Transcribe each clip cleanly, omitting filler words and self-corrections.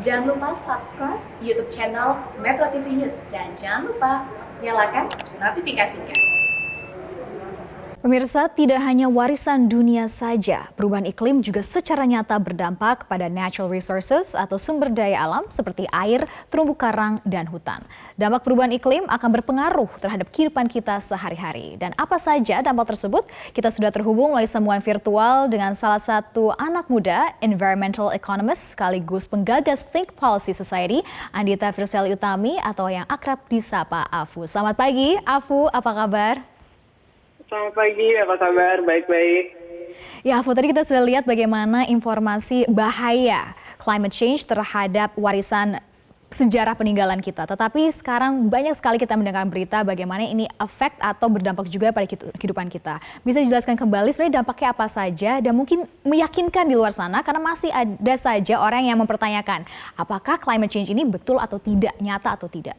Jangan lupa subscribe YouTube channel Metro TV News dan jangan lupa nyalakan notifikasinya. Pemirsa, tidak hanya warisan dunia saja, perubahan iklim juga secara nyata berdampak pada natural resources atau sumber daya alam seperti air, terumbu karang, dan hutan. Dampak perubahan iklim akan berpengaruh terhadap kehidupan kita sehari-hari. Dan apa saja dampak tersebut? Kita sudah terhubung melalui sambungan virtual dengan salah satu anak muda, environmental economist sekaligus penggagas Think Policy Society, Andita Firseli Utami atau yang akrab disapa Afu. Selamat pagi, Afu, apa kabar? Selamat pagi, apa kabar? Baik-baik. Ya, Afu, tadi kita sudah lihat bagaimana informasi bahaya climate change terhadap warisan sejarah peninggalan kita. Tetapi sekarang banyak sekali kita mendengar berita bagaimana ini efek atau berdampak juga pada kehidupan kita. Bisa dijelaskan kembali sebenarnya dampaknya apa saja dan mungkin meyakinkan di luar sana karena masih ada saja orang yang mempertanyakan apakah climate change ini betul atau tidak, nyata atau tidak.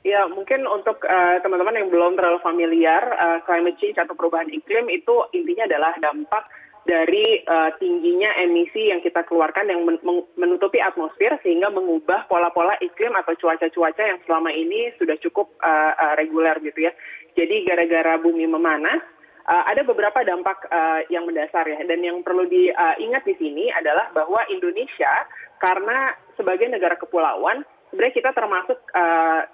Ya, mungkin untuk teman-teman yang belum terlalu familiar, climate change atau perubahan iklim itu intinya adalah dampak dari tingginya emisi yang kita keluarkan yang menutupi atmosfer sehingga mengubah pola-pola iklim atau cuaca-cuaca yang selama ini sudah cukup reguler gitu ya. Jadi gara-gara bumi memanas, ada beberapa dampak yang mendasar ya. Dan yang perlu diingat di sini adalah bahwa Indonesia karena sebagai negara kepulauan, sebenarnya kita termasuk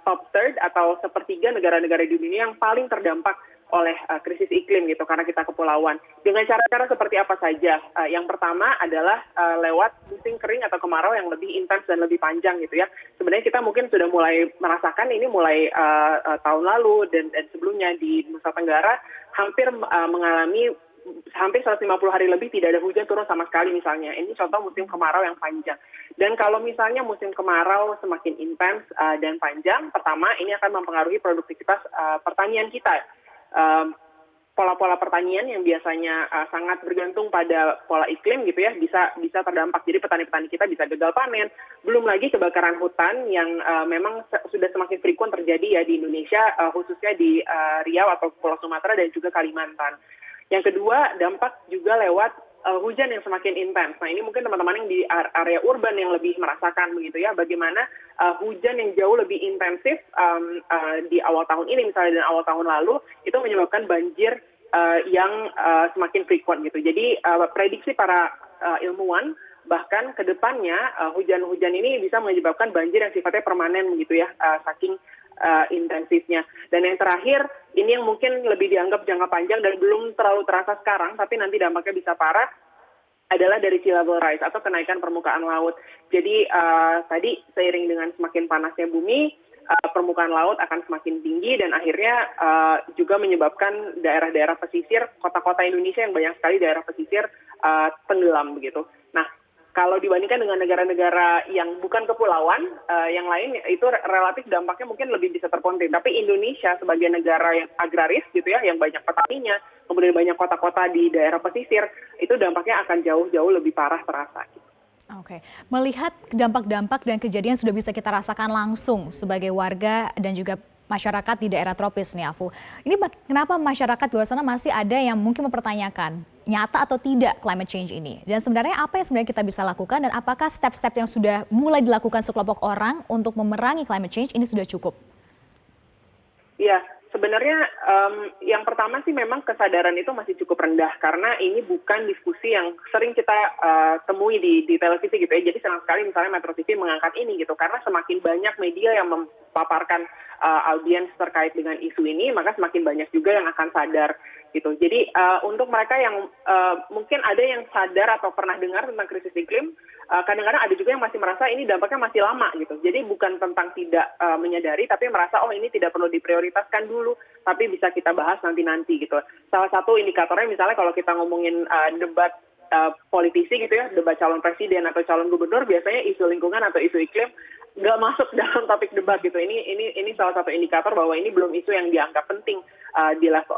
top third atau sepertiga negara-negara di dunia yang paling terdampak oleh krisis iklim gitu karena kita kepulauan. Dengan cara-cara seperti apa saja? Yang pertama adalah lewat musim kering atau kemarau yang lebih intens dan lebih panjang gitu ya. Sebenarnya kita mungkin sudah mulai merasakan ini mulai tahun lalu dan sebelumnya di Nusa Tenggara hampir mengalami hampir 150 hari lebih tidak ada hujan turun sama sekali misalnya. Ini contoh musim kemarau yang panjang. Dan kalau misalnya musim kemarau semakin intens dan panjang, pertama ini akan mempengaruhi produktivitas pertanian kita. Pola-pola pertanian yang biasanya sangat bergantung pada pola iklim gitu ya, bisa terdampak. Jadi petani-petani kita bisa gagal panen. Belum lagi kebakaran hutan yang memang sudah semakin frekuent terjadi ya di Indonesia, khususnya di Riau atau Pulau Sumatera dan juga Kalimantan. Yang kedua, dampak juga lewat hujan yang semakin intens. Nah, ini mungkin teman-teman yang di area urban yang lebih merasakan begitu ya, bagaimana hujan yang jauh lebih intensif di awal tahun ini misalnya dan awal tahun lalu itu menyebabkan banjir yang semakin frequent gitu. Jadi prediksi para ilmuwan bahkan ke depannya hujan-hujan ini bisa menyebabkan banjir yang sifatnya permanen begitu ya, saking intensifnya. Dan yang terakhir, ini yang mungkin lebih dianggap jangka panjang dan belum terlalu terasa sekarang, tapi nanti dampaknya bisa parah, adalah dari sea level rise atau kenaikan permukaan laut. Jadi tadi seiring dengan semakin panasnya bumi, permukaan laut akan semakin tinggi dan akhirnya juga menyebabkan daerah-daerah pesisir, kota-kota Indonesia yang banyak sekali daerah pesisir tenggelam begitu. Nah, kalau dibandingkan dengan negara-negara yang bukan kepulauan, yang lain itu relatif dampaknya mungkin lebih bisa terkonten. Tapi Indonesia sebagai negara yang agraris gitu ya, yang banyak petaninya, kemudian banyak kota-kota di daerah pesisir, itu dampaknya akan jauh-jauh lebih parah terasa. Oke, melihat dampak-dampak dan kejadian sudah bisa kita rasakan langsung sebagai warga dan juga masyarakat di daerah tropis nih, Afu. Ini kenapa masyarakat di luar sana masih ada yang mungkin mempertanyakan nyata atau tidak climate change ini? Dan sebenarnya apa yang sebenarnya kita bisa lakukan dan apakah step-step yang sudah mulai dilakukan sekelompok orang untuk memerangi climate change ini sudah cukup? Ya, sebenarnya yang pertama sih memang kesadaran itu masih cukup rendah karena ini bukan diskusi yang sering kita temui di televisi gitu ya. Jadi senang sekali misalnya Metro TV mengangkat ini gitu karena semakin banyak media yang memaparkan audiens terkait dengan isu ini, maka semakin banyak juga yang akan sadar gitu. Jadi untuk mereka yang mungkin ada yang sadar atau pernah dengar tentang krisis iklim, kadang-kadang ada juga yang masih merasa ini dampaknya masih lama gitu. Jadi bukan tentang tidak menyadari, tapi merasa oh ini tidak perlu diprioritaskan dulu, tapi bisa kita bahas nanti-nanti gitu. Salah satu indikatornya misalnya kalau kita ngomongin debat politisi gitu ya, debat calon presiden atau calon gubernur, biasanya isu lingkungan atau isu iklim nggak masuk dalam topik debat gitu. Ini salah satu indikator bahwa ini belum isu yang dianggap penting di level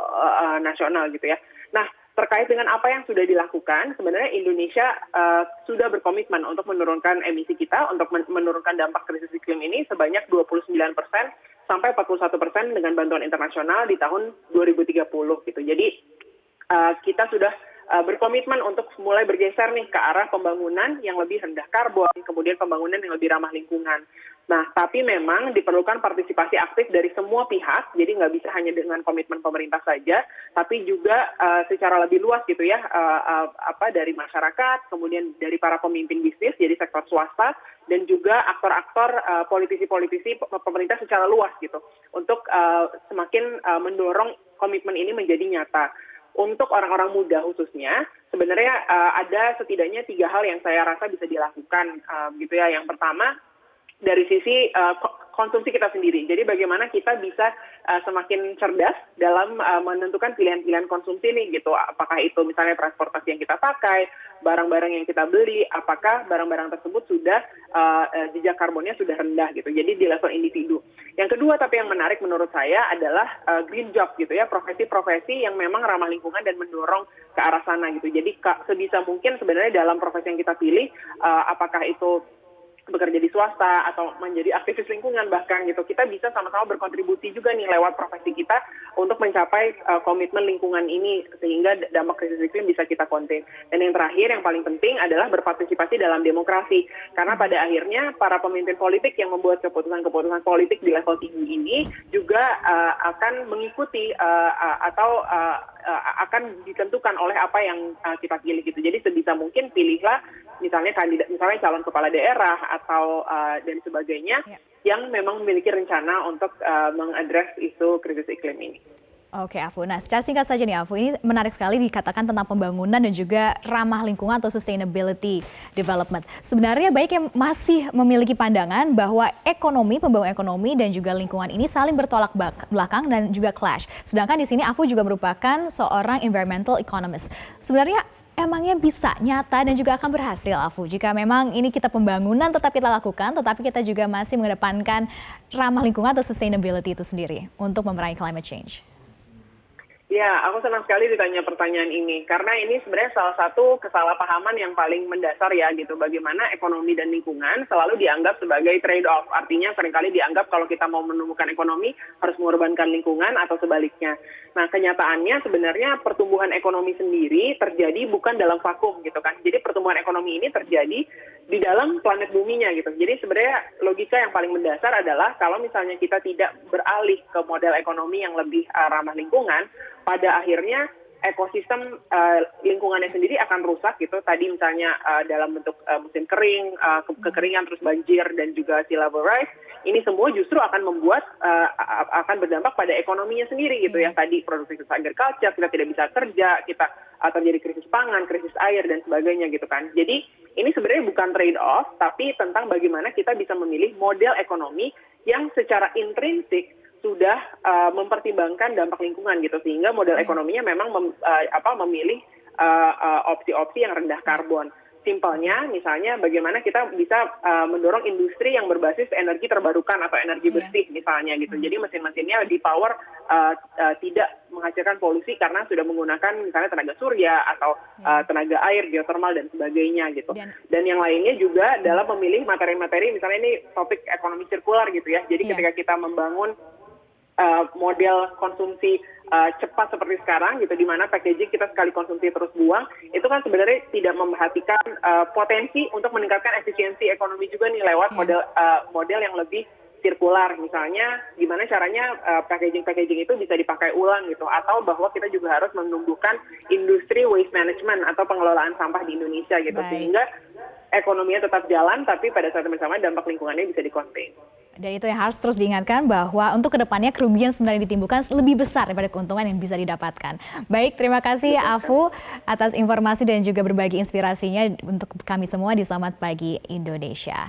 nasional gitu ya. Nah, terkait dengan apa yang sudah dilakukan, sebenarnya Indonesia sudah berkomitmen untuk menurunkan emisi kita, untuk menurunkan dampak krisis iklim ini sebanyak 29% sampai 41% dengan bantuan internasional di tahun 2030 gitu. Jadi kita sudah berkomitmen untuk mulai bergeser nih ke arah pembangunan yang lebih rendah karbon, kemudian pembangunan yang lebih ramah lingkungan. Nah, tapi memang diperlukan partisipasi aktif dari semua pihak, jadi nggak bisa hanya dengan komitmen pemerintah saja, tapi juga secara lebih luas gitu ya, dari masyarakat, kemudian dari para pemimpin bisnis, jadi sektor swasta, dan juga aktor-aktor politisi-politisi pemerintah secara luas gitu, untuk semakin mendorong komitmen ini menjadi nyata. Untuk orang-orang muda khususnya, sebenarnya ada setidaknya 3 hal yang saya rasa bisa dilakukan, gitu ya. Yang pertama, dari sisi konsumsi kita sendiri. Jadi bagaimana kita bisa semakin cerdas dalam menentukan pilihan-pilihan konsumsi nih gitu. Apakah itu misalnya transportasi yang kita pakai, barang-barang yang kita beli, apakah barang-barang tersebut sudah jejak karbonnya sudah rendah gitu. Jadi di level individu. Yang kedua tapi yang menarik menurut saya adalah green job gitu ya, profesi-profesi yang memang ramah lingkungan dan mendorong ke arah sana gitu. Jadi sebisa mungkin sebenarnya dalam profesi yang kita pilih, apakah itu bekerja di swasta atau menjadi aktivis lingkungan bahkan gitu, kita bisa sama-sama berkontribusi juga nih lewat profesi kita untuk mencapai komitmen lingkungan ini sehingga dampak krisis iklim bisa kita contain. Dan yang terakhir yang paling penting adalah berpartisipasi dalam demokrasi, karena pada akhirnya para pemimpin politik yang membuat keputusan-keputusan politik di level tinggi ini juga akan mengikuti atau akan ditentukan oleh apa yang kita pilih gitu. Jadi sebisa mungkin pilihlah misalnya calon kepala daerah atau dan sebagainya yang memang memiliki rencana untuk mengadres isu krisis iklim ini. Oke, Afu. Nah, secara singkat saja nih, Afu, ini menarik sekali dikatakan tentang pembangunan dan juga ramah lingkungan atau sustainability development. Sebenarnya baik yang masih memiliki pandangan bahwa pembangunan ekonomi dan juga lingkungan ini saling bertolak belakang dan juga clash. Sedangkan di sini Afu juga merupakan seorang environmental economist. Sebenarnya emangnya bisa nyata dan juga akan berhasil, Afu, jika memang ini kita pembangunan tetap kita lakukan, tetapi kita juga masih mengedepankan ramah lingkungan atau sustainability itu sendiri untuk memerangi climate change? Ya, aku senang sekali ditanya pertanyaan ini, karena ini sebenarnya salah satu kesalahpahaman yang paling mendasar ya gitu, bagaimana ekonomi dan lingkungan selalu dianggap sebagai trade-off, artinya seringkali dianggap kalau kita mau menemukan ekonomi harus mengorbankan lingkungan atau sebaliknya. Nah, kenyataannya sebenarnya pertumbuhan ekonomi sendiri terjadi bukan dalam vakum gitu kan, jadi pertumbuhan ekonomi ini terjadi di dalam planet buminya gitu. Jadi sebenarnya logika yang paling mendasar adalah kalau misalnya kita tidak beralih ke model ekonomi yang lebih ramah lingkungan, pada akhirnya ekosistem lingkungannya sendiri akan rusak gitu. Tadi misalnya dalam bentuk musim kering, kekeringan, terus banjir, dan juga sea level rise, ini semua justru akan membuat, akan berdampak pada ekonominya sendiri gitu ya. Tadi produktivitas agriculture, kita tidak bisa kerja, kita terjadi krisis pangan, krisis air, dan sebagainya gitu kan. Jadi ini sebenarnya bukan trade-off, tapi tentang bagaimana kita bisa memilih model ekonomi yang secara intrinsik sudah mempertimbangkan dampak lingkungan gitu, sehingga model ekonominya memang memilih opsi-opsi yang rendah karbon. Simpelnya, misalnya bagaimana kita bisa mendorong industri yang berbasis energi terbarukan atau energi bersih misalnya gitu. Jadi mesin-mesinnya di power tidak menghasilkan polusi karena sudah menggunakan misalnya tenaga surya atau tenaga air, geothermal, dan sebagainya gitu. Dan yang lainnya juga dalam memilih materi-materi, misalnya ini topik ekonomi sirkular gitu ya. Jadi ketika kita membangun model konsumsi cepat seperti sekarang gitu, di mana packaging kita sekali konsumsi terus buang, itu kan sebenarnya tidak memperhatikan potensi untuk meningkatkan efisiensi ekonomi juga nih lewat model yang lebih sirkular. Misalnya gimana caranya packaging itu bisa dipakai ulang gitu, atau bahwa kita juga harus menumbuhkan industri waste management atau pengelolaan sampah di Indonesia gitu. Sehingga ekonominya tetap jalan, tapi pada saat yang sama dampak lingkungannya bisa di-contain. Dan itu yang harus terus diingatkan bahwa untuk kedepannya kerugian sebenarnya ditimbulkan lebih besar daripada keuntungan yang bisa didapatkan. Baik, terima kasih Afu atas informasi dan juga berbagi inspirasinya untuk kami semua di Selamat Pagi Indonesia.